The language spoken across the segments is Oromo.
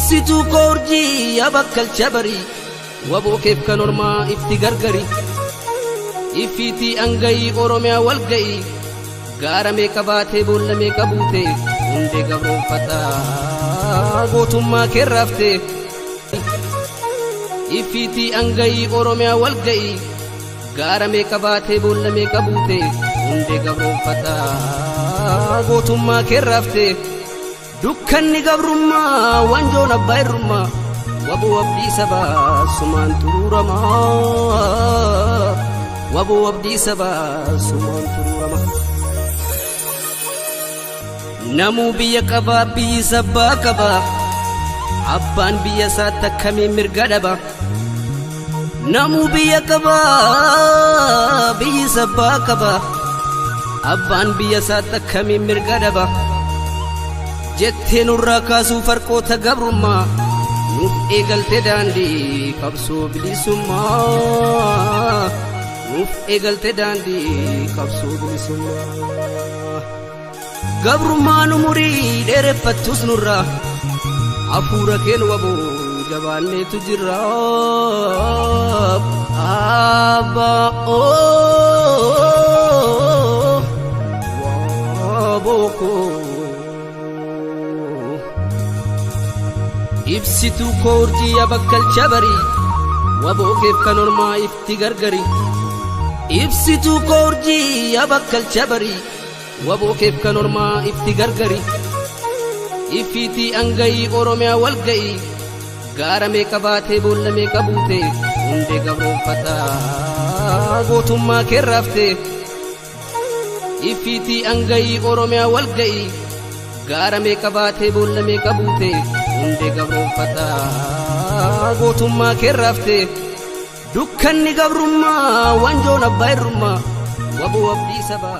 ibsituu koorjii yaa bakkalcha barii waboo keef kan ormaa ifti gargari ifiitii angayii oromiyaa walga'ii gaara meeqa baatee boolla meeqa buute hundee gabroonfataa gootummaa keerraafte ifiitii angayii oromiyaa walga'ii gaara meeqa baatee boolla meeqa buute hundee gabroonfataa gootummaa keerraafte dukkanni gabrummaa wanjoon abbaa irrummaa waboo abdii sabaa sumaan turuuramaa waboo abdii sabaa sumaan turuuramaa namuu biyya qabaa biyyi sabbaa qabaa abbaan biyya isaatti akkamiin mirga dhaba namuu biyya qabaa biyyi sabbaa qabaa abbaan biyya isaatti akkamiin mirga dhaba jettee nurraa kaasuu farqoota gabrummaa nuuf eegalte daandii qabsoo bilisummaa nuuf eegalte daandii qabsoo bilisummaa gabrummaa nu murii dheereffattus nurraa hafuura keen waboo jabaanneetu jirra abbaa wabookoo ibsituu koorjii yaa bakkalcha barii waboo keef kan ormaa ifti gargari ibsituu koorjii yaa bakkalcha barii waboo keef kan ormaa ifti gargari ifiitii angayii oromiyaa walga'ii gaara meeqa baatee boolla meeqa buute hundee gabroonfataa gootummaa keerraafte ifiitii angayii oromiyaa walga'ii gaara meeqa baatee boolla meeqa buute hundee gabroonfataa gootummaa keerraafte dukkanni gabrummaa wanjoon abbaa irrummaa waboo abdii sabaa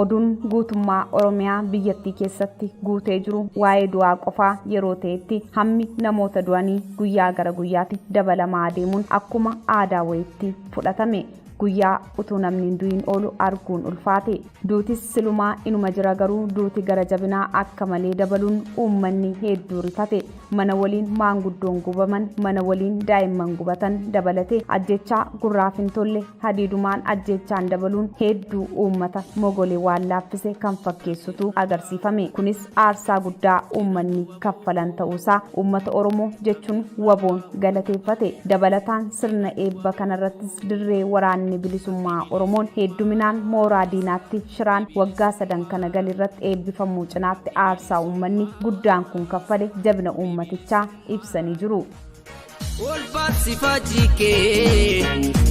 oduun guutummaa oromiyaa biyyattii keessatti guutee jiru waa'ee du'aa qofaa yeroo ta'etti hammi namoota du'anii guyyaa gara guyyaatti dabalamaa deemuun akkuma aadaa wayiitti fudhatame guyyaa utuu namni hin du'in oolu arguun ulfaate duutis silumaa inuma jira garuu duuti gara jabinaa akka malee dabaluun uummanni hedduu rifate mana waliin maanguddoon gubaman mana waliin daa'imman gubatan dabalate ajjechaa gurraaf hin tolle hadiidumaan ajjechaan dabaluun hedduu uummata mogolee waan laaffise kan fakkeessutu agarsiifame kunis aarsaa guddaa uummanni kaffalan ta'uusaa uummata oromoo jechuun waboon galateeffate dabalataan sirna eebba kanarrattis dirree waraanni bilisummaa oromoon hedduminaan mooraa diinaatti shiraan waggaa 3 kana galirratti eebbifamuu cinaatti aarsaa uummanni guddaan kun kaffale jabina uummatichaa ibsanii jiru. Olfaasifajikee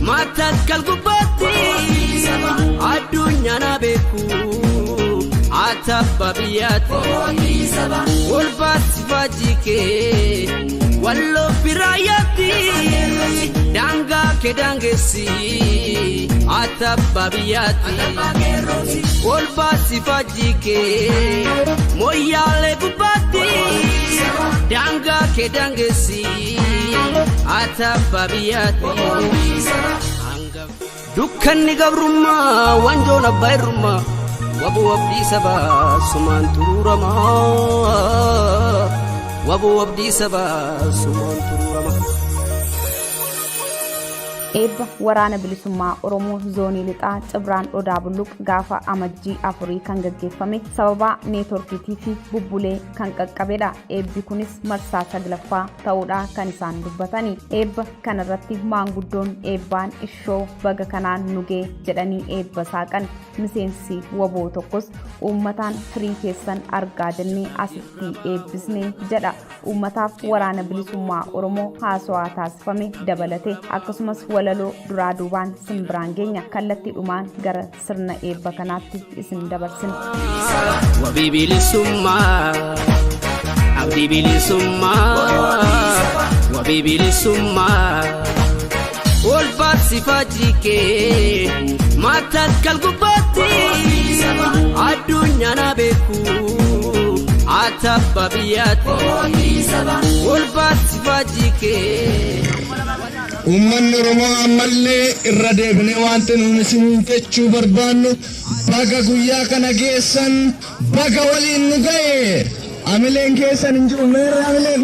matakkal gubbaatti addunyaa na beeku atabba biyyaatti olfaasifajikee walloo biraayyaatti daangaa kee daangessi atabba biyyaatti olfaasifajikee moyyaalee gubbaatti daangaa kee daangessi atabba biyyaatti dukkanni gabrummaa wanjoon abbaa irrummaa waboo abdii sabaa sumaan turuuramaa waboo abdii sabaa sumaan turuuramaa eebba waraana bilisummaa oromoo zoonii lixaa cibraan odaa bulluq gaafa amajjii 4 kan gaggeeffame sababa neetworkiitii fi bubbulee kan qaqqabedha eebbi kunis marsaa 9ffaa ta'uudha kan isaan dubbatanii eebba kanarratti maanguddoon eebbaan ishoo baga kanaan nugee jedhanii eebba saaqan miseensi waboo tokkos uummataan firii keessan argaa jennee asitti eebbisnee jedha uummataaf waraana bilisummaa oromoo haasawaa taasifame dabalate akkasumas walaloo duraa duubaan simbiraan geenya kallattii dhumaan gara sirna eebba kanaatti isin dabarsina. Wabii bilisummaa abdii bilisummaa wabii bilisummaa olfaasifajikee matakkal gubbaatti addunyaa na beeku atabba biyyaatti olfaasifajikee ummanni oromoo ammallee irra deebinee wanti nuti isin jechuu barbaannu baga guyyaa kana geessan baga waliin nu ga'e amileen keessan hin jiru meerre amileen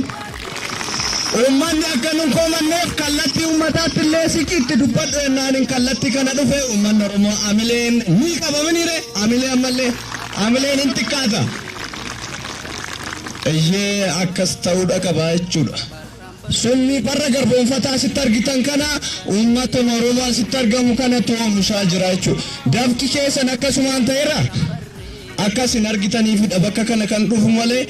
Uummanni akka nun koomanneef kallattii uummataatti illee siqiitti dubbadhu ennaan kallattii kana dhufe uummanni Oromoo amileen ni qabamaniire amilee ammallee amileen hin xiqqaata. Iyyee akkas ta'uudha qaba jechuudha. Sunni barra garboonfataa sitti argitan kana uummata Oromoo sitti argamu kana oomishaa jira jechuudha. Dafqi keessan akkasumaan ta'eera. Akkasin argitaniifidha bakka kana kan dhufu malee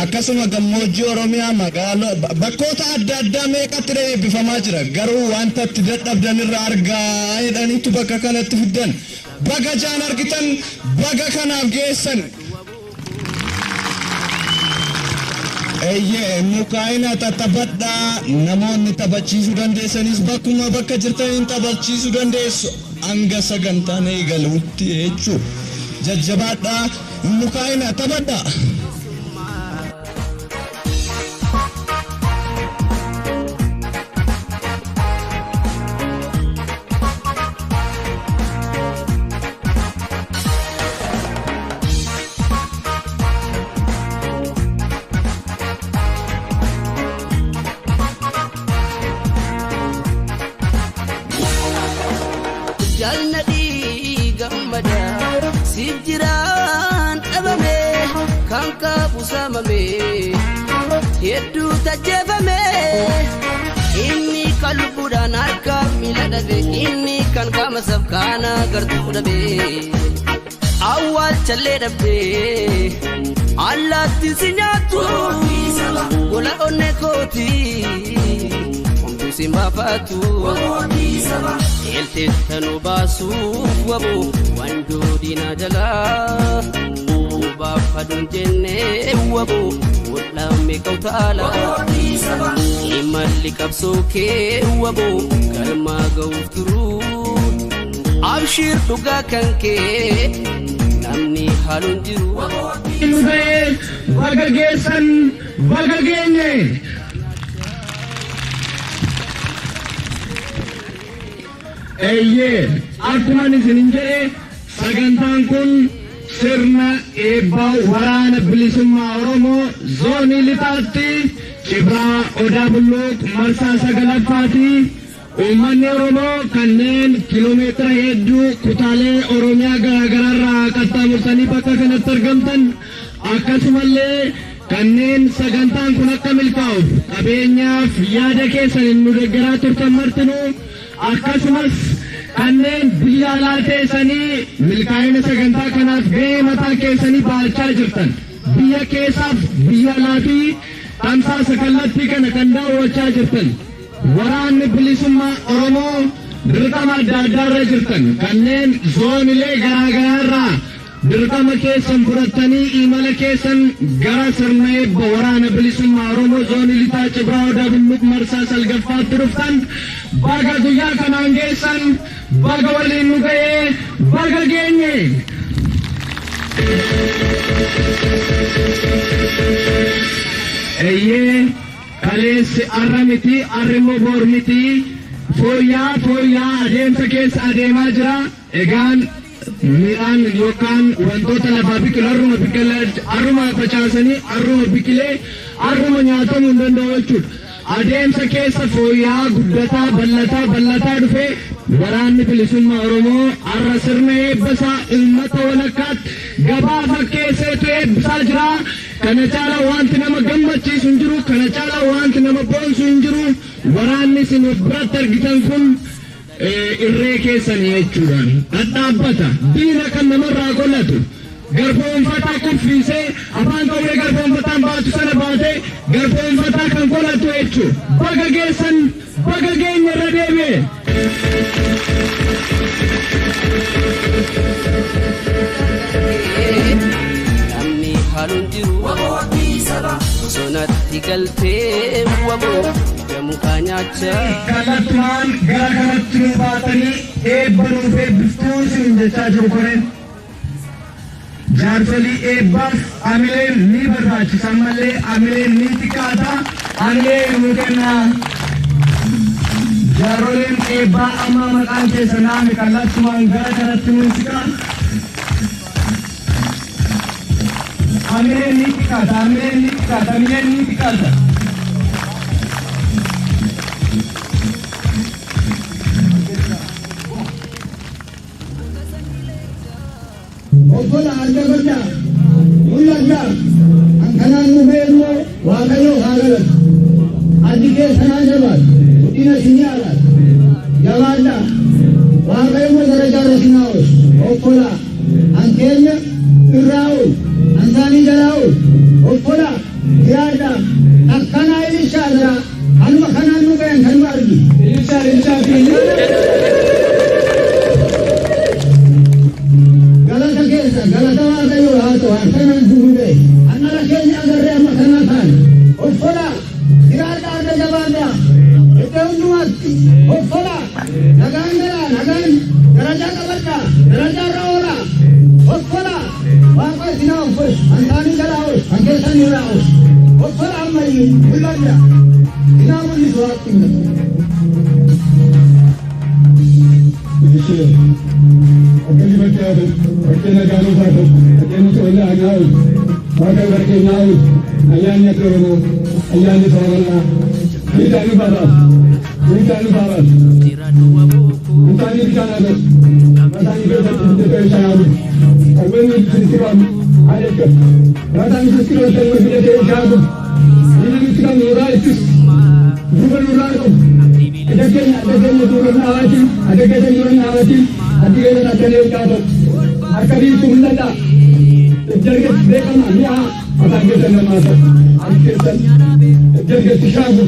akkasuma gammoojjii Oromiyaa magaalaa bakkoota adda addaa meeqatti eebbifamaa jira. Garuu wanta itti dadhabdan irraa argaa jedhaniitu bakka kanatti fiddan. Baga jaan argitan baga kanaaf geessan. Eeyyee mukaa'ina taphadhaa namoonni taphachiisuu dandeessanis bakkuma bakka jirtaniin taphachiisuu dandeessu hanga sagantaan eegaluutti jechuudha. Jajjabaadhaa mukaa'ina taphadhaa. Jalnadi gammada sijjiran dhabame kan qabu samame hedduu tajjeefame inni kan lubbuudhaan harka miila dhabe inni kan qaama sabkaana gartuu dhabe awwaalchallee dhabde allaatti si nyaattu gola onne kooti homtuu si mbaafatu Elte tanu basu wabu wandu dina jala Uba padun jenne wabu Wala me kautala Imali kapsoke wabu Kalma gaufturu Abshir tuga kanke Namni halun jiru Ilmudaye bagagesan bagagenye Eeyyee akkuma isin jedhe sagantaan kun sirna eebba waraana bilisummaa Oromoo zoonii lixaatti Cibraa Odaa Bulluq marsaa 9ffaati. Uummanni Oromoo kanneen kiiloomeetira hedduu kutaalee Oromiyaa garaagaraarraa qaxxaamursanii bakka kanatti argamtan akkasumallee kanneen sagantaan kun akka milkaa'uuf qabeenyaaf yaada keessan nu deeggaraa turtan martinuu akkasumas kanneen biyya alaa teessanii milkaa'ina sagantaa kanaaf gahee mataa keessanii baachaa jirtan biyya keessaaf biyya alaatii tamsaasa kallattii kana kan daawwachaa jirtan waraanni bilisummaa Oromoo dirqama adda addaarra jirtan kanneen zoonilee garaagaraarraa dirqama keessan fudhattanii imala keessan gara sirna eebba waraana bilisummaa Oromoo zoonii lixaa Cibraa Odaa Bulluq marsaa 9ffaatti dhuftan baga guyyaa kanaan geessan baga waliin nu ga'ee baga geenye. Eeyyee kaleessi arra miti arrimmoo boor miti fooyyaa adeemsa keessa adeemaa jira. Egaan midhaan yookaan wantoota lafaa biqilu harruma facaasanii harruma biqilee harruma nyaatamuu hin danda'u jechuudha. Adeemsa keessa fooyyaa guddataa bal'ataa dhufe waraanni bilisummaa Oromoo har'a sirna eebbasaa uummata walakkaatti gabaa fakkeesseetu eebbisaa jira. Kana caala wanti nama gammachiisu hin jiru, kana caala wanti nama boonsu hin jiru. Waraanni isin biratti argitan kun irree keessanii jechuudhaan dhadhaabbata diina kan namarraa qolatu garboonfataa kuffisee afaan qawwee garboonfataan baatu sana baatee garboonfataa kan qolatu jechuudha. Baga geessan baga geenya irra deebi'e. Namni haalun jiru sonatti galtee waboo jamukaa nyaachaa kallattumaan gara kanatti nu baatanii eebbanuuf eebbiftuu isin jechaa jiru koreen jaarsolii eebbaaf amileen ni barbaachisan malee amileen ni xiqqaata amilee nu kennaa jaaroleen eebbaa amma maqaan keessa naame kallattumaan gara kanatti nu siqaa amileen ni xiqqaata amileen ni xiqqaata amileen ni xiqqaata Haalat addi keessanaa jabaat guddina sinyaalat jabaadha waaqayyo darajaarra sinaa'us obbola hankeenya irraa'u hansaanii jalaa'u obbola yaadha akkanaa ilishaadha anuma kanaan nu gayan kanuma argi ilishaa fi galata keessa galata waaqayyo haa ta'u akkanaan duudhe annala keenya agarree amma kanaa taane obbola yaadha adda jabaadha iddoo hundumaatti obbola nagaan galaa nagaan darajaa qabadha darajaa irra oola obbola waaqayyo sinaa obbos hansaanii jalaa'us hankeessanii irraa'us obbola ammayyu mul'adha sinaa mul'isu waaqni akkani bakkeetu bakkeena gaanutaatu bakkeena toolla agaa'u waaqa barkeenyaa'u ayyaanni akka oromoo ayyaanni soorallaa hiitaani baaraas hintaani bishaanaatu mataani keessatti hiddatee shaanaatu qawweenni sirsibamu adeekka mataani sirsibamu hiddatee shaanaatu inni nuti kan nuuraa ittis duuba nuuraa qabu adakkeenya duuba naawaati adakkeenya duuba naawaati adikeenya addanee qaatu akka biitu mul'ata jargetti beekama mi'a mataan keessan namaasa adikeessan jargetti shaabu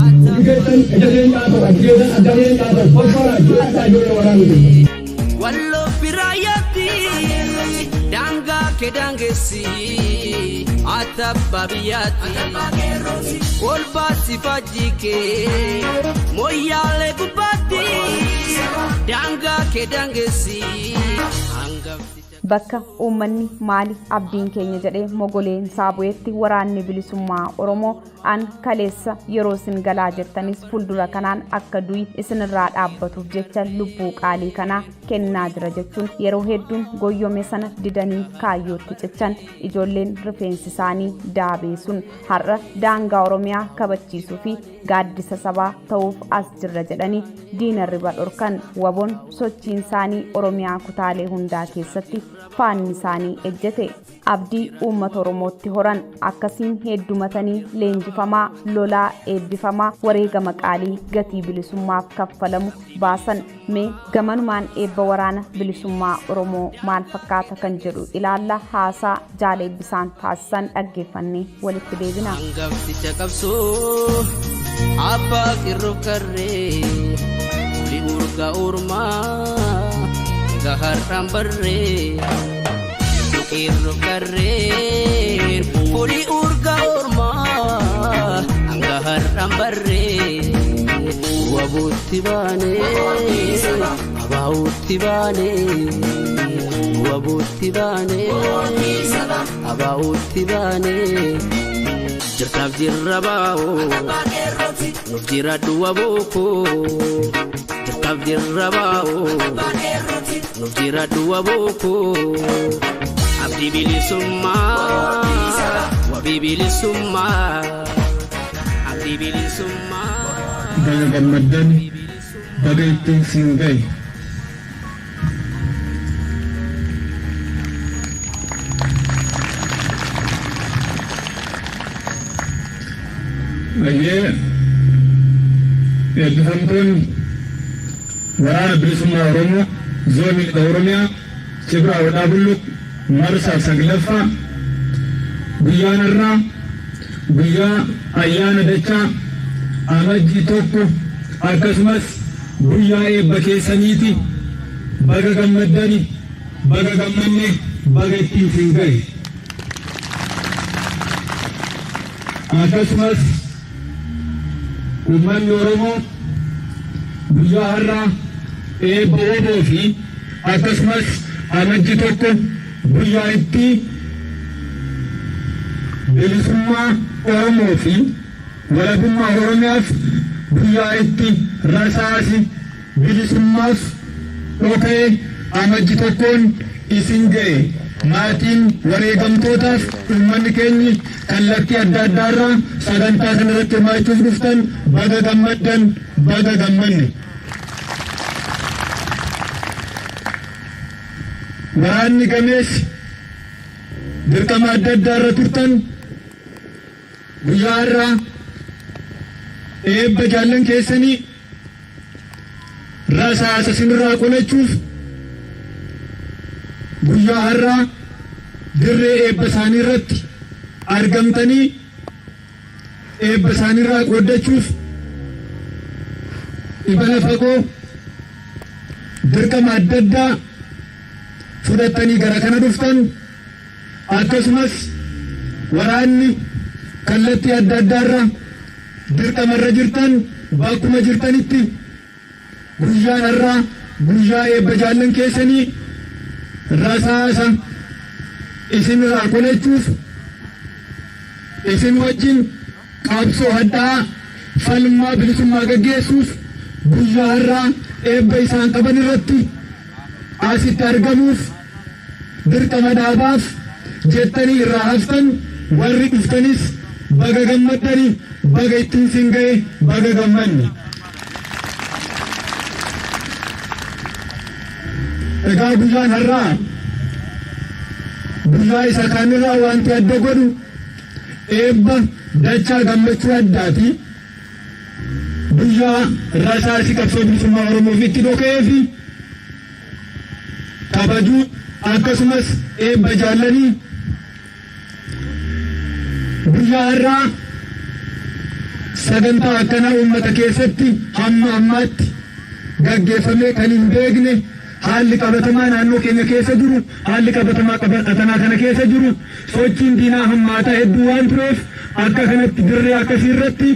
adikeessan addanee qaatu adikeessan addanee qaatu fosfora jiraata ijoollee waraanuti. Wallo biraayatti daangaa kee daangessi atabba biyyaatti ol baasi fajjikee moyyaalee gubbaatti daangaa kee daangessi hangafti. Bakka uummanni maali abdiin keenya jedhee mogoleen saabu'eetti waraanni bilisummaa Oromoo an kaleessa yeroo isin galaa jirtanis fuuldura kanaan akka du'i isinirraa dhaabbatuuf jecha lubbuu qaalii kanaa kennaa jira jechuun yeroo hedduun goyyome sana didanii kaayyootti cichan ijoolleen rifeensi isaanii daabee sun har'a daangaa Oromiyaa kabachiisuu fi gaaddisa sabaa ta'uuf as jirra jedhanii diinarri badhorkan waboon sochiin isaanii Oromiyaa kutaalee hundaa keessatti faanni isaanii ejjete abdii uummata Oromootti horan akkasiin heddumatanii leenjifamaa lolaa eebbifamaa wareegama qaalii gatii bilisummaaf kaffalamu baasan mee gamanumaan eebba waraana bilisummaa Oromoo maal fakkaata kan jedhu ilaalla haasaa Jaal Eebbisaan taasisan dhaggeeffannee walitti deebina. Hangafticha qabsoo abbaa qirroo karree uli urga ormaa gaharraan barree qirroo karree uli urga ormaa gaharraan barree wabuutti baanee abaa'uutti baanee wabuutti baanee abaa'uutti baanee jirtaaf jirra baa'oo nuuf jira du'a bookoo jirtaaf jirra baa'oo nuuf jira du'a bookoo abdii bilisummaa wabii bilisummaa abdii bilisummaa. Baga gammaddan baga ittiin siin gahe. Baay'ee eebbifamtoonni waraana bilisummaa Oromoo zoonii lixa Oromiyaa Cibraa Odaa Bulluq marsaa saglaffaa guyyaan irraa guyyaa ayyaana dachaa amajjii tokko akkasumas guyyaa eebba keessaniiti baga gammaddani baga gammanne baga ittiin siin gahe. Akkasumas uummanni Oromoo guyyaa har'aa eebba woboo fi akkasumas amajjii tokko guyyaa itti bilisummaa Oromoo fi walabummaa Oromiyaaf guyyaa itti rasaasi bilisummaaf dhokee amajjii tokkoon isin ga'e maatiin wareegamtootaaf uummanni keenyi kallattii adda addaarraa sagantaa kanarratti hirmaachuuf dhuftan baga gammaddan baga gammanne. Waraanni gameessi dirqama adda addaarra turtan guyyaa har'aa eebba jaallan keessanii rasaasa sinirraa qolachuuf guyyaa har'aa dirree eebba isaanii irratti argamtanii eebba isaaniirraa qooddachuuf imala fagoo dirqama adda addaa fudhattanii gara kana dhuftan akkasumas waraanni kallattii adda addaarra dirqamarra jirtan bakkuma jirtanitti guyyaan har'aa guyyaa eebba jaallan keessanii rasaasa isinirraa qolachuuf isin wajjin qabsoo addaa falmaa bilisummaa gaggeessuuf guyyaa har'aa eebba isaan qaban irratti asitti argamuuf dirqama dhaabaaf jettanii irraa haftan warri dhuftanis baga gammaddanii baga ittiin sin ga'e baga gammanni. Egaa guyyaan har'aa guyyaa isa kaanirraa wanti adda godhu eebba dachaa gammachuu addaati. Guyyaa rasaasi qabsoo bilisummaa Oromoof itti dhokee fi kabajuu akkasumas eebba jaallanii guyyaa har'aa sagantaa akkanaa uummata keessatti hamma ammaatti gaggeeffamee kan hin beekne haalli qabatamaa naannoo keenya keessa jiru haalli qabatamaa qabatanaa kana keessa jiru sochiin diinaa hammaataa hedduu waan tureef akka kanatti dirree akkasii irratti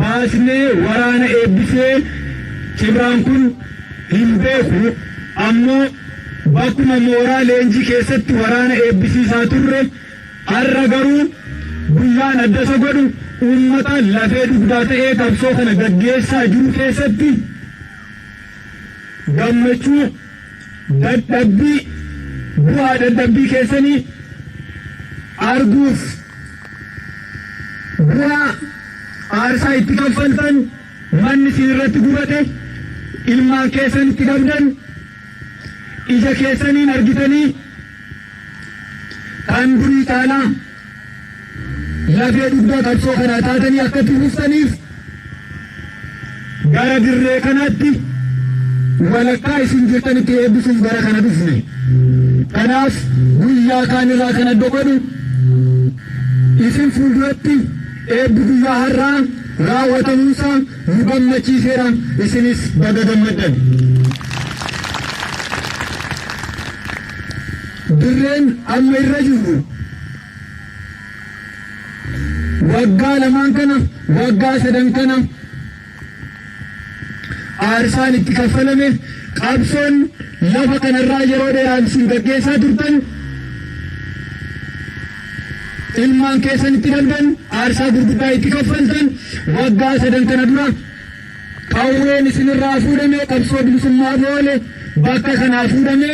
baasnee waraana eebbisee Cibraan kun hin beeku ammoo bakkuma mooraa leenjii keessatti waraana eebbisiisaa turre har'a garuu guyyaan adda isa godhu uummata lafee dugdaa ta'ee qabsoo kana gaggeessaa jiru keessatti gammachuu dadhabbii bu'aa dadhabbii keessanii arguuf bu'aa aarsaa itti kaffaltan manni isin irratti gubate ilmaan keessan itti dhabdan ija keessaniin argitanii kan durii caalaa lafee dugdaa qabsoo kanaa taatanii akka itti fuftaniif gara dirree kanaatti walakkaa isin jirtanitti eebbisuuf gara kana dhufne. Kanaaf guyyaa kaanirraa kan adda godhu isin fuulduratti eebbi guyyaa har'aa raawwatamuusaa nu gammachiiseera isinis baga gammaddan. Dirreen amma irra jirru waggaa lamaan kana waggaa sadan kana aarsaan itti kaffalame qabsoon lafa kanarraa yeroo dheeraan isin gaggeessaa turtan ilmaan keessan itti dhabdan aarsaa gurguddaa itti kaffaltan waggaa sadan kana dura qawween isinirraa fuudhame qabsoo bilisummaa boole bakka kanaa fuudhame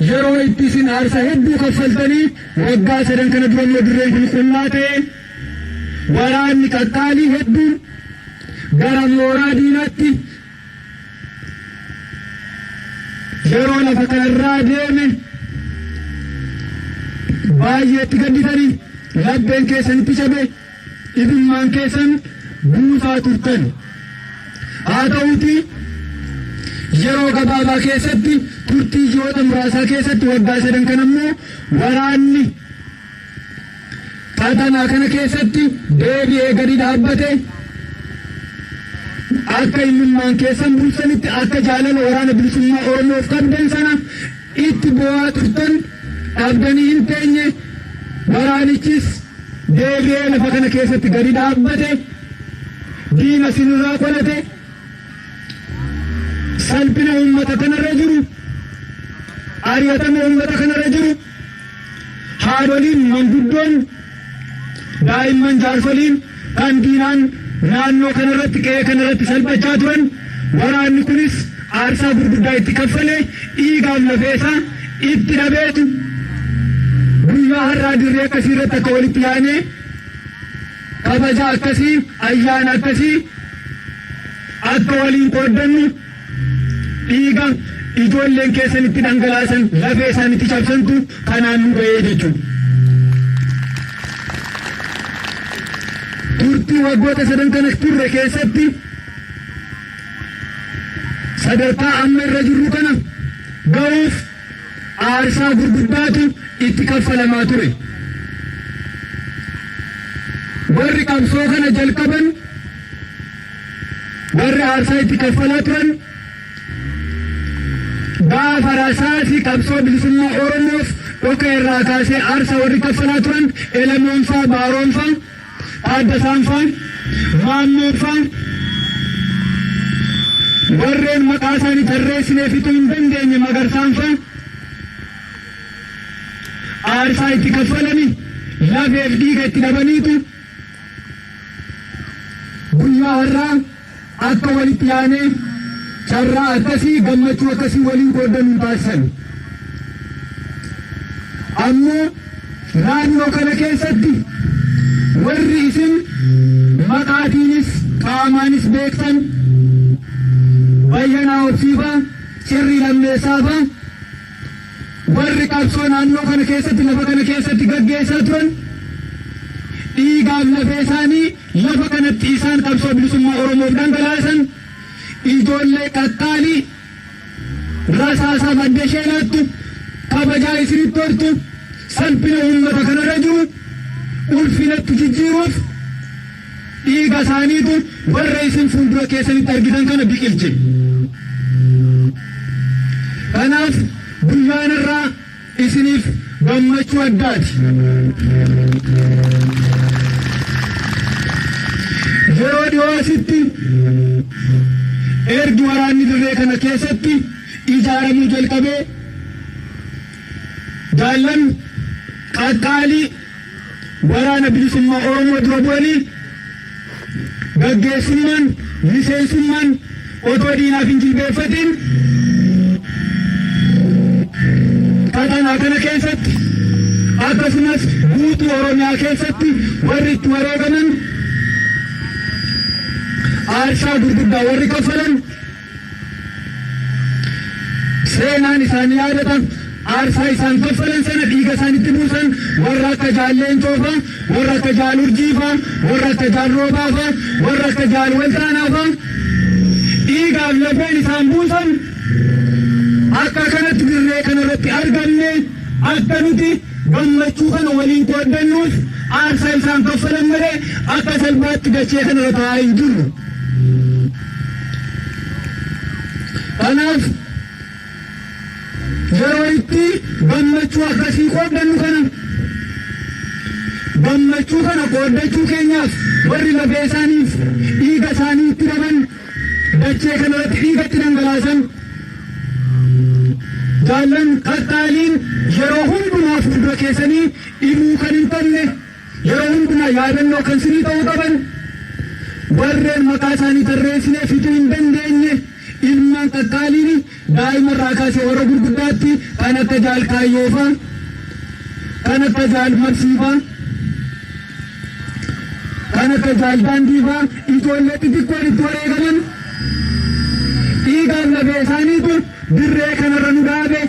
yeroo itti isin aarsaa hedduu kaffaltanii waggaa sadan kana dura immoo dirreen kun qullaa ta'e waraanni qaqqaalii hedduun gara mooraa diinaatti yeroo lafa kanarraa deeme baay'eetti gadditanii labbeen keessanitti cabe ibimmaan keessan buusaa turtan haa ta'uuti yeroo gabaabaa keessatti turtii ji'oota muraasaa keessatti waggaa sadan kan ammoo waraanni qaxanaa kana keessatti deebi'ee gadi dhaabbate akka ilmaan keessan bulsanitti akka jaalala waraana bilisummaa Oromoof qabdan sana itti bo'aa turtan dhabdanii hin teenye waraanichis deebi'ee lafa kana keessatti gadi dhaabbate diina sinirraa qolate salphina uummata kanarra jiru ari'atama uummata kanarra jiru haadholiin manguddoon daa'imman jaarsoliin kan diinaan naannoo kanarratti qe'ee kanarratti salphachaa turan waraanni kunis aarsaa gurguddaa itti kaffalee dhiigaaf lafeesaa itti dhabeetu guyyaa har'aa dirree akkasii irratti akka walitti yaa'nee kabaja akkasii ayyaana akkasii akka waliin qooddannu dhiiga ijoolleen keessan itti dhangalaasan lafee isaan itti cabsantu kanaan nu ga'ee jechuudha. turtii waggoota sadan kana turre keessatti sadarkaa amma irra jirru kana ga'uuf aarsaa gurguddaatu itti kaffalamaa ture. Warri qabsoo kana jalqaban warri aarsaa itti kaffalaa turan gaafa rasaasni qabsoo bilisummaa Oromoof dhoka irraa kaasee aarsaa warri kaffalaa turan Elamoonfaa, Baaroonfaa, Taaddasaanfaa, Maammoonfaa warreen maqaa isaanii tarreessinee fixuu hin dandeenye Magarsaanfaa aarsaa itti kaffalanii lafeef dhiiga itti dhabaniitu guyyaa har'aa akka walitti yaanee carraa akkasii gammachuu akkasii waliin qooddanuu taasisan. Ammoo naannoo kana keessatti warri isin maqaatiinis qaamaanis beektan Bayyanaa Obsiifaa, Cirrii Lammeessaafaa warri qabsoo naannoo kana keessatti lafa kana keessatti gaggeessaa turan dhiigaaf lafee isaanii lafa kanatti isaan qabsoo bilisummaa Oromoof dhangalaasan ijoollee qaqqaalii rasaasa madda sheenaattu kabajaa isinitti hortu salphina uummata kanarra jiru ulfinatti jijjiiruuf dhiiga isaaniitu warra isin fuuldura keessanitti argitan kana biqilche. Kanaaf guyyaan irraa isiniif gammachuu addaati. Yeroo dhiyoo asitti ergi waraanni dirree kana keessatti ijaaramuu jalqabee jaallan qaqqaalii waraana bilisummaa Oromoo dura bu'anii gaggeessummaan miseensummaan otoo diinaaf hin jilbeeffatin qaxanaa kana keessatti akkasumas guutuu Oromiyaa keessatti warri itti wareegaman aarsaa gurguddaa warri kaffalan seenaan isaanii yaadata. Aarsaa isaan kaffalan sana dhiiga isaanitti buusan warra akka Jaalleencoofa, warra akka Jaal Urjiifa, warra akka Jaal Roobaafa, warra akka Jaal Waltaanaafa dhiigaaf lafeen isaan buusan akka kanatti dirree kanarratti argamne akka nuti gammachuu kana waliin qooddannuuf aarsaa isaan kaffalan malee akka salphaatti dachee kanarra taa'aa hin jirru. Kanaaf yeroo itti gammachuu akkasii qooddannu kana gammachuu kana qooddachuu keenyaaf warri lafee isaaniif dhiiga isaanii itti dhaban dachee kanarratti dhiiga itti dhangalaasan jaallan qaqqaaliin yeroo hundumaa fuuldura keessanii dhibuu kan hin qabne yeroo hundumaa yaadannoo kan sinii ta'uu qaban warreen maqaa isaanii tarreessinee fixuu hin dandeenye ilmaan qaqqaaliin daa'imarraa kaasee warra gurguddaatti kan akka Jaal Kaayyoofaa, kan akka Jaal Marsiifaa, kan akka Jaal Daandiifaa ijoollee xixiqqoon itti wareegaman dhiigaaf lafee isaaniitu dirree kanarra nu dhaabe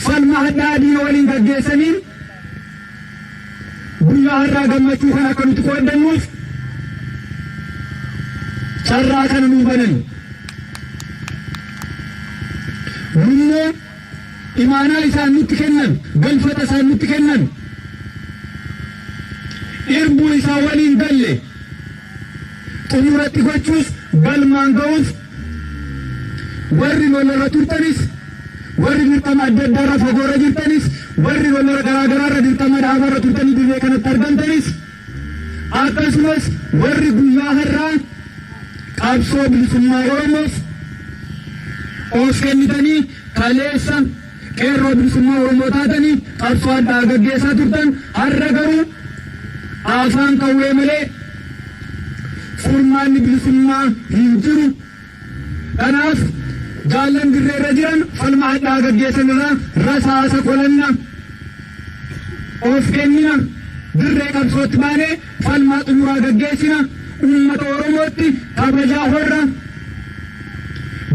falma hadhaa diina waliin gaggeessaniin guyyaa har'aa gammachuu kana akka nuti qooddannuuf carraa kana nuu banan. Nunnoo imaanaa isaan nutti kennan galfata isaan nutti kennan irbuu isaa waliin galle xumuratti gochuus galmaan ga'uuf warri lolarra turtanis warri dirqama adda addaarra fagoorra jirtanis warri lolara garaagaraarra dirqama dhaabarra turtanii dirree kanatti argamtanis akkasumas warri guyyaa har'aa qabsoo bilisummaa Oromoof of kennitanii kaleessa qeerroo bilisummaa Oromoo taatanii qabsoo addaa gaggeessaa turtan har'a garuu afaan qawwee malee furmaanni bilisummaa hin jiru. Kanaaf jaallan dirreerra jiran falma addaa gaggeessan irraa rasaasa qolanna of kennina dirree qabsootti baanee falmaa xumuraa gaggeessina uummata Oromootti kabajaa horra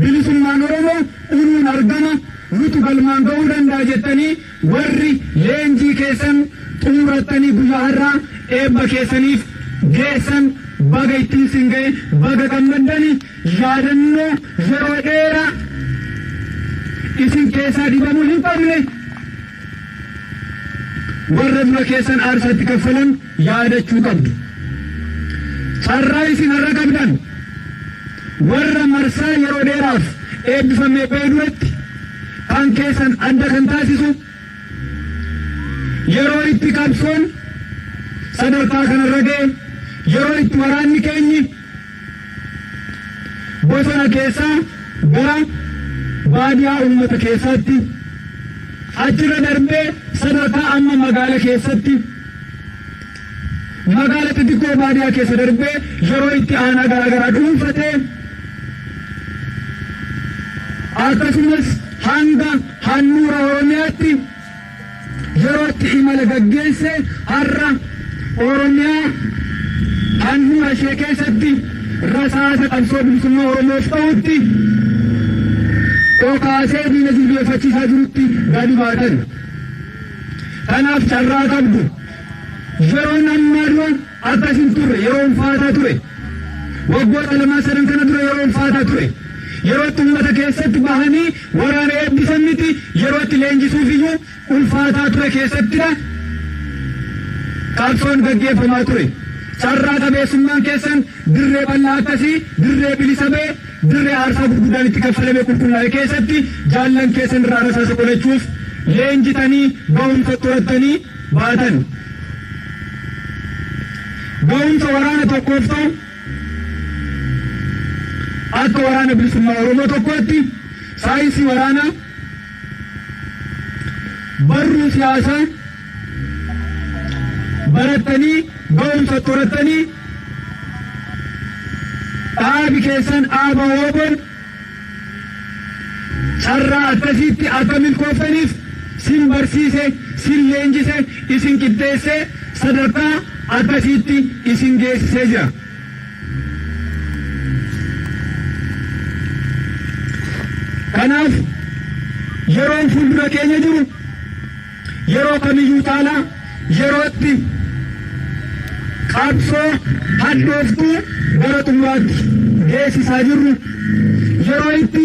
bilisummaan Oromoo unuun argama nutu galmaan ga'uu danda'a jettanii warri leenjii keessan xumurattanii guyyaa har'aa eebba keessaniif geessan baga ittiin siin ga'e baga gammaddanii yaadannoo yeroo dheeraa isin keessaa dhibamuu hin qabne warra dura keessan aarsaatti kaffalan yaadachuu qabdu. Carraa isin har'a qabdan warra marsaa yeroo dheeraaf eebbifamee ba'e duratti kan keessan adda kan taasisu yeroo itti qabsoon sadarkaa kanarra ga'e yeroo itti waraanni keenyi bosona keessaa gara baadiyaa uummata keessaatti achirra darbee sadarkaa amma magaala keessatti magaala xixiqqoo baadiyaa keessa darbee yeroo itti aanaa garaagaraa dhuunfatee akkasumas hanga handhuura Oromiyaatti yeroo itti imala gaggeesse har'a Oromiyaa handhuura ishee keessatti rasaasa qabsoo bilisummaa Oromoof ta'utti okaasee diina jilbeeffachiisaa jirutti gadi baatan. Kanaaf carraa qabdu. Yeroon ammaa dura akkas hin turre yeroo ulfaataa ture. Waggoota lamaa sadan kana dura yeroo ulfaataa ture. Yeroo itti uummata keessatti bahanii waraana eebbisan miti yeroo itti leenjisuuf iyyuu ulfaataa ture keessattidha. Qabsoon gaggeeffamaa ture. Carraa qabeessummaan keessan dirree bal'aa akkasii dirree bilisa ba'e dirree aarsaa gurguddaan itti kaffalamee qulqullaa'e keessatti jaallan keessan irraa rasaasa qolachuuf leenjitanii ga'umsa qorattanii baatan. Ga'umsa waraana tokkoof ta'u akka waraana bilisummaa Oromoo tokkootti saayinsii waraanaa barruu siyaasaa barattanii ga'umsa qorattanii dhaabi keessan dhaaba woboon carraa akkasiitti akka milkooftaniif sin barsiise sin leenjise isin qixxeesse sadarkaa akkasiitti isin geessisee jira. Kanaaf yeroon fuuldura keenya jiru yeroo kamiyyuu caalaa yerootti qabsoo hadhooftuu gara xumuraatti geessisaa jirru yeroo itti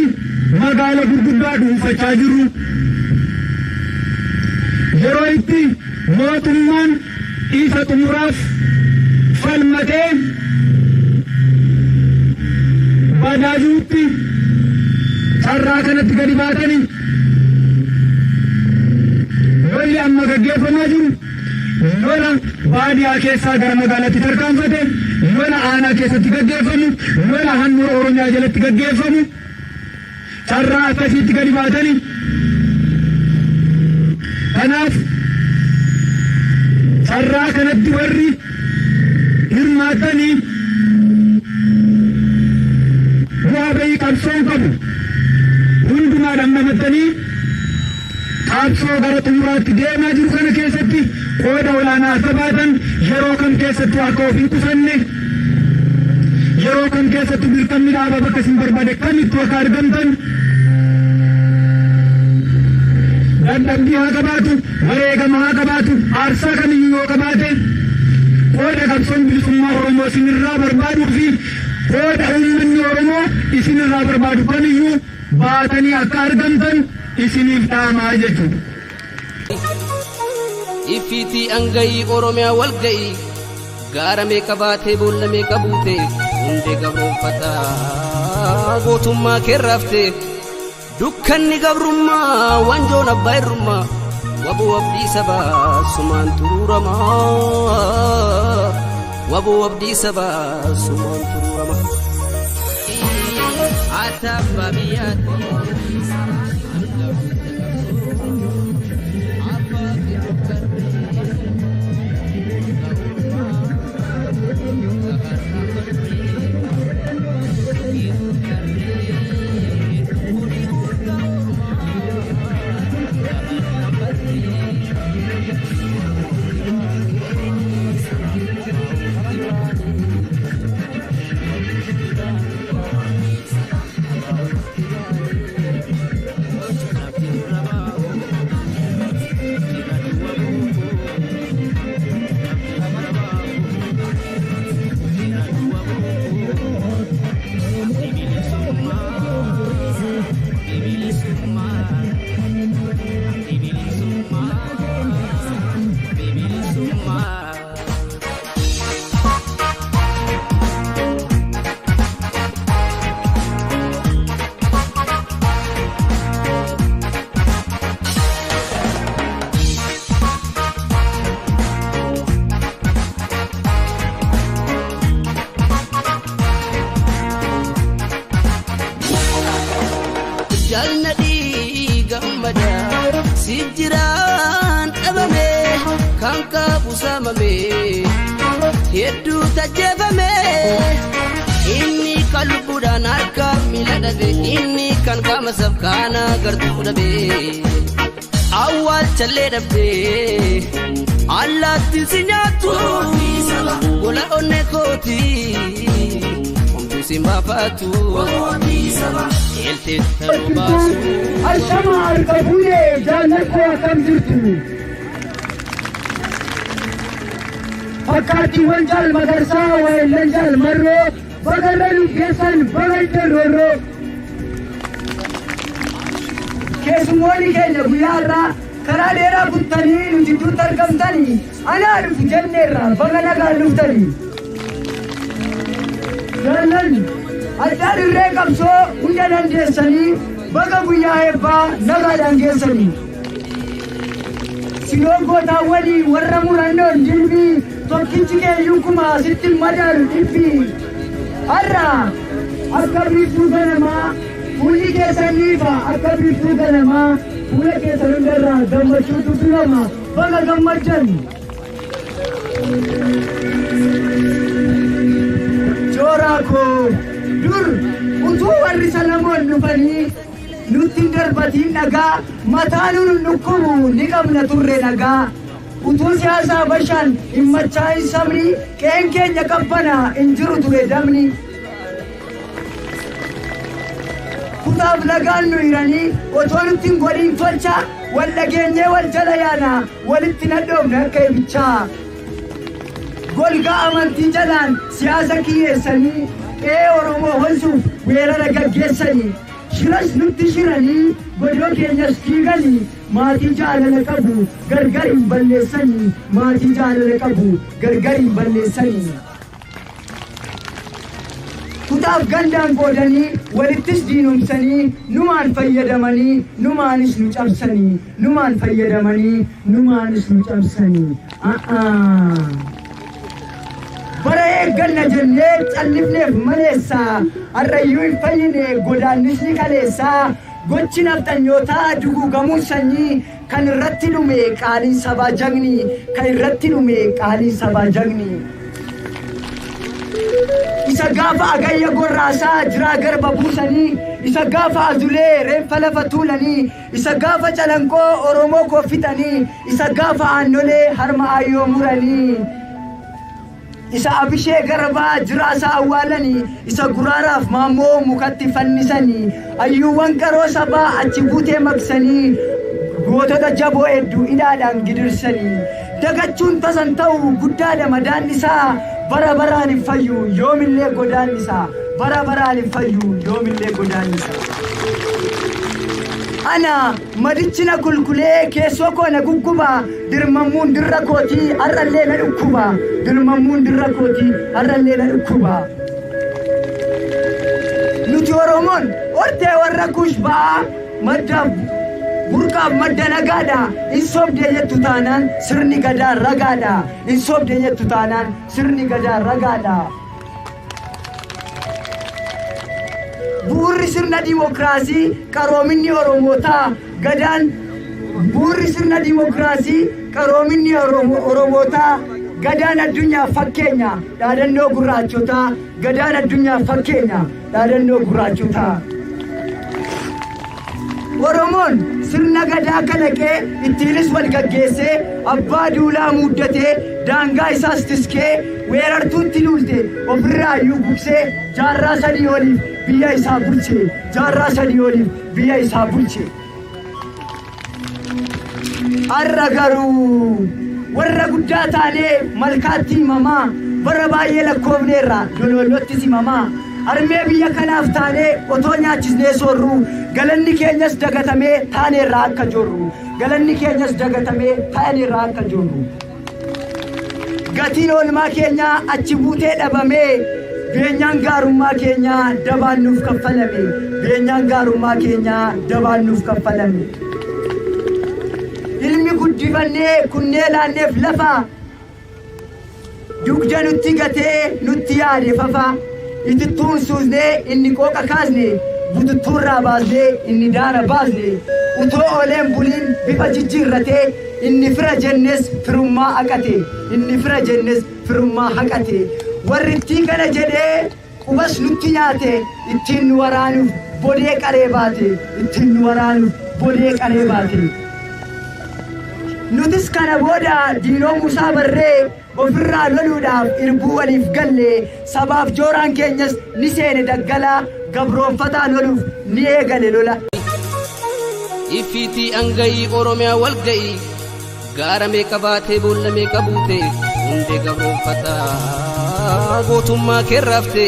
magaala gurguddaa dhuunfachaa jirru yeroo itti mootummaan isa xumuraaf falmatee badaajuutti carraa kanatti gadi baatanii lolli amma gaggeeffamaa jiru lola baadiyaa keessaa gara magaalaatti tarkaanfate lola aanaa keessatti gaggeeffamu lola handhuura Oromiyaa jalatti gaggeeffamu carraa akkasiitti gadi baatanii kanaaf carraa kanatti warri hirmaatanii bu'aa bahii qabsoo qabu hundumaa dhammamatanii qabsoo gara xumuraatti deemaa jiru kana keessatti qooda olaanaa akka baatan yeroo kam keessatti akka of hin qusanne yeroo kam keessatti dirqamni dhaaba bakka isin barbaade kamittuu akka argamtan dadhabbii haa qabaatu wareegama haa qabaatu aarsaa kamiyyuu yoo qabaate qooda qabsoon bilisummaa Oromoo isinirraa barbaaduu fi qooda uummanni Oromoo isinirraa barbaadu kamiyyuu baatanii akka argamtan isiniif dhaamaa jechuudha. Ifiti angayi Oromiyaa wal ga'i gaara meeqa baatee boolla meeqa buute hundee gabroonfataa gootummaa keerraafte dukkanni gabrummaa wanjoon abbaa irrummaa waboo abdii sabaa sumaan turuuramaa waboo abdii sabaa sumaan turuuramaa. Atabba biyyaatti. Sijiraan dhabame kan qabu saamame hedduu tajjeefame inni kan lubbuudhaan harka miila dhabe inni kan qaama sabkaana gartuu dhabe awwaalchallee dhabe allaattiin si nyaattu gola onnee kooti homtuu si mbaafatu eeltee ta'uu baasu. Ashama harka fuudhee jaallakoo akkam jirtu. Fakkaattiiwwan jaal magarsaa waayillan jaal marroo bagarra nu geessan bagalcha roorroo. Keessummoonni keenya guyyaa irraa karaa dheeraa buttanii nu jidduutti argamtanii anaa dhufu jenneerra baga nagaan dhuftanii. Jaallan addaan irree qabsoo hunda dandeessanii baga guyyaa eebbaa nagaadhaan geessanii. Siloogotaa walii warra murannoon jilbii tokkichi keeyyuu kuma sitti madaalu dhibbii. Har'a akka biiftuu ganamaa fuulli keessaniifa akka biiftuu ganamaa fuula keessan hundarraa gammachuutu filama baga gammadan. Jooraa koo dur utuu warri Salamoon dhufanii nutti darbatiin dhagaa mataa nu dhukkubu ni qabna turre dhagaa. Utuu siyaasaa bashaan hin machaa'in sabni qeen keenya qabbana hin jiru ture damni. Kutaaf lagaan nu hiranii otoo nutti hin godhin tolcha wal dhageenyee wal jala yaana walitti nadhoofne akka ibichaa. Golgaa amantii jalaan siyaasa kiyyeessanii qe'ee Oromoo honsuuf weerara gaggeessanii. Shiras nutti shiranii godoo keenyas diiganii maatii jaalala qabu gargar hin balleessanii maatii jaalala qabu gargar hin balleessanii. Kutaaf gandaan qoodanii walittis diinumsanii numaan fayyadamanii numaanis nu cabsanii numaan fayyadamanii numaanis nu cabsanii. Bara eegganna jennee callifneef maleessaa harrayyuu hin fayyine godaannisni kaleessaa gochi nafxanyootaa duguugamuu sanyii kan irratti dhume qaaliin sabaa jagni kan irratti dhume qaaliin sabaa jagni. Isa gaafa agayya gorraasaa jiraa garba buusanii isa gaafa azulee reenfa lafa tuulanii isa gaafa calanqoo Oromoo koo fixanii isa gaafa aannolee harma ayyoo muranii. Isa abishee garbaa jiraasaa awwaalanii isa guraaraaf maammoo mukatti fannisanii ayyuuwwan qaroo sabaa achi buutee maqsanii gootota jaboo hedduu hidhaadhaan gidirsanii. Dagachuun tasan ta'u guddaadha madaan isaa bara baraan hin fayyu yoomillee godaan isaa bara baraan hin fayyu yoomillee godaan isaa. Ana madichina kulkulee keessoo koo na gugguba dirmammuun dirra kootii har'allee na dhukkuba dirmammuun dirra kootii har'allee na dhukkuba. Nuti Oromoon hortee warra kuush ba'aa madda burqaaf madda nagaadha hin sobdee jettu taanaan sirni gadaa ragaadha hin sobdee jettu taanaan sirni gadaa ragaadha. Buurri sirna dimokiraasii qaroominni Oromootaa gadaan buurri sirna dimokiraasii qaroominni Oromootaa gadaan addunyaa fakkeenya dhaadannoo gurraachotaa gadaan addunyaa fakkeenya dhaadannoo gurraachotaa. Oromoon sirna gadaa kalaqee ittiinis wal gaggeessee abbaa duulaa muuddatee daangaa isaas tiskee weerartuutti luulte ofirraa iyyuu gugsee jaarraa sadii oliif biyya isaa bulche jaarraa sadii oliif biyya isaa bulche. Har'a garuu warra guddaa taanee malkaatti himamaa bara baay'ee lakkoofneerra dolollotti himamaa armee biyya kanaaf taanee otoo nyaachisnee soorru galanni keenyas dagatamee taaneerraa akka jorru galanni keenyas dagatamee taaneerraa akka jorru. Gatiin oolmaa keenyaa achi buutee dhabamee beenyaan gaarummaa keenyaa dabaan nuuf kaffalame beenyaan gaarummaa keenyaa dabaan nuuf kaffalame. Ilmi guddifannee kunnee laanneef lafa dugda nutti gatee nutti yaade fafa itittuun suusnee inni qooqa kaasne bututurraa baasnee inni daara baasne utoo ooleen buliin bifa jijjiirratee inni fira jennes firummaa haqate inni fira jennes firummaa haqate warri ittiin kana jedhee qubas nutti nyaate ittiin nu waraanuuf bodee qaree baate ittiin nu waraanuuf bodee qaree baate nutis kana booda diinoo Musaa barree ofirraa loluudhaaf irbuu waliif galle sabaaf jooraan keenyas ni seene daggalaa gabroonfataa loluuf ni eegale lola. Ifiti angayi Oromiyaa walgayi gaara meeqa baatee boolla meeqa buute hundee gabroonfataa gootummaa keerraafte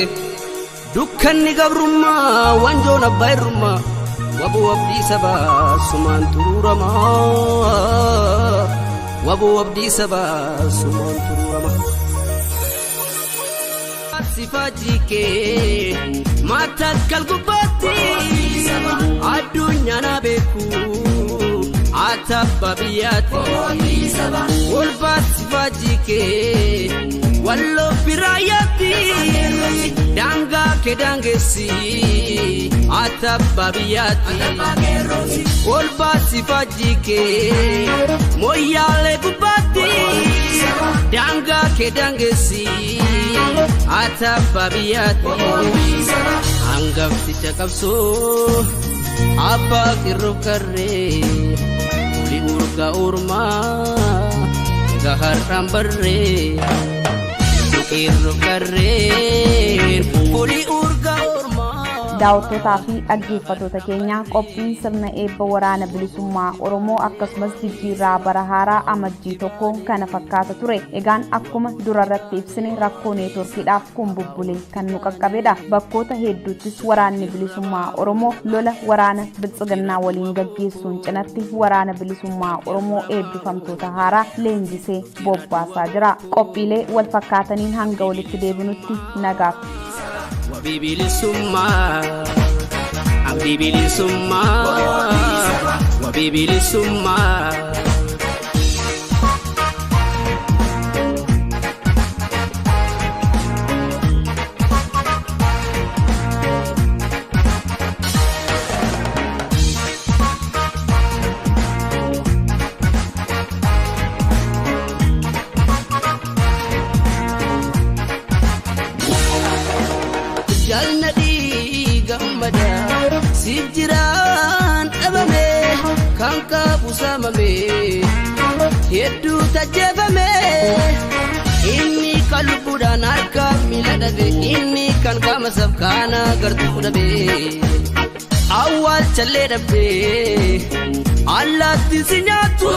dukkanni gabrummaa wanjoon abbaa irrummaa waboo abdii sabaa sumaan turuuramaa waboo abdii sabaa sumaan turuuramaa sifaajii kee maatakkal gubbaatti addunyaa na beeku atabba biyyaatti olbaa sifaajii kee walloo biraayaatti daangaa kee daangessi atabba biyyaatti olbaa sifaajii kee moyyaalee gubbaatti daangaa kee daangessi atabba biyyaatti hangafticha qabsoo abbaa qirroof karree uli urga ormaa gaharraan barree qirroof karree uli urga ormaa. Daawwattootaa fi dhaggeeffattoota keenya qophiin sirna eebba waraana bilisummaa Oromoo akkasumas jijjiirraa bara haaraa amajjii tokko kana fakkaata ture. Egaan akkuma durarratti ibsine rakkoo neetworkiidhaaf kun bubbulee kan nu qaqqabedha. Bakkoota hedduuttis waraanni bilisummaa Oromoo lola waraana biltsiginnaa waliin gaggeessuun cinatti waraana bilisummaa Oromoo eebbifamtoota haaraa leenjisee bobbaasaa jira. Qophiilee wal fakkaataniin hanga walitti deebinutti nagaaf. Wabibilisumma Wabibilisumma Wabibilisumma Jalnadi gammada sijiraan dhabame kan qabu samame hedduu tajjabame inni kan lubbuudhaan harka miila dhabe inni kan qaama sabkaana gartuu dhabe awwaalchallee dhabe allaatti si nyaattu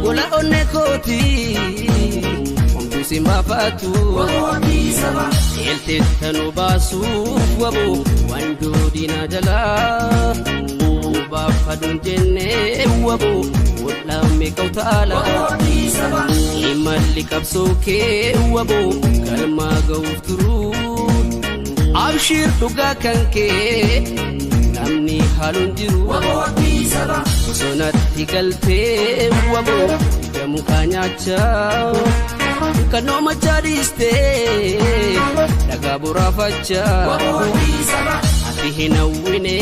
gola onne kooti simbafatu elte tanu basu wabo wando dina jala ba fadun jenne wabo wala me kautala imalli kabsoke wabo kalma gauturu abshir duga kanke namni halun jiru sonatti galte wabo jamu kanyacha kanoma chariste daga burafacha ati hinawine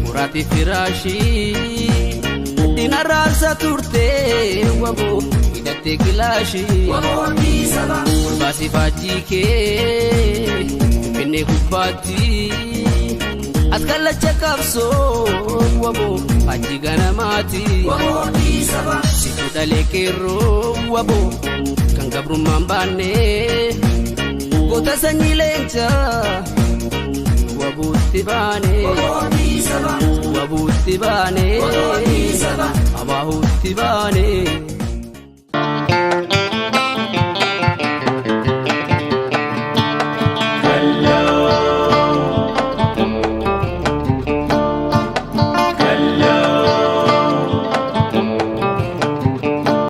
murati firashi dinarasa turte wabo idate gilashi basi fajike pinne kubati atkala chakapso wabo ajigana mati situ dalekero wabo kangabru mambane kota sanyilencha wabo tibane abahu tibane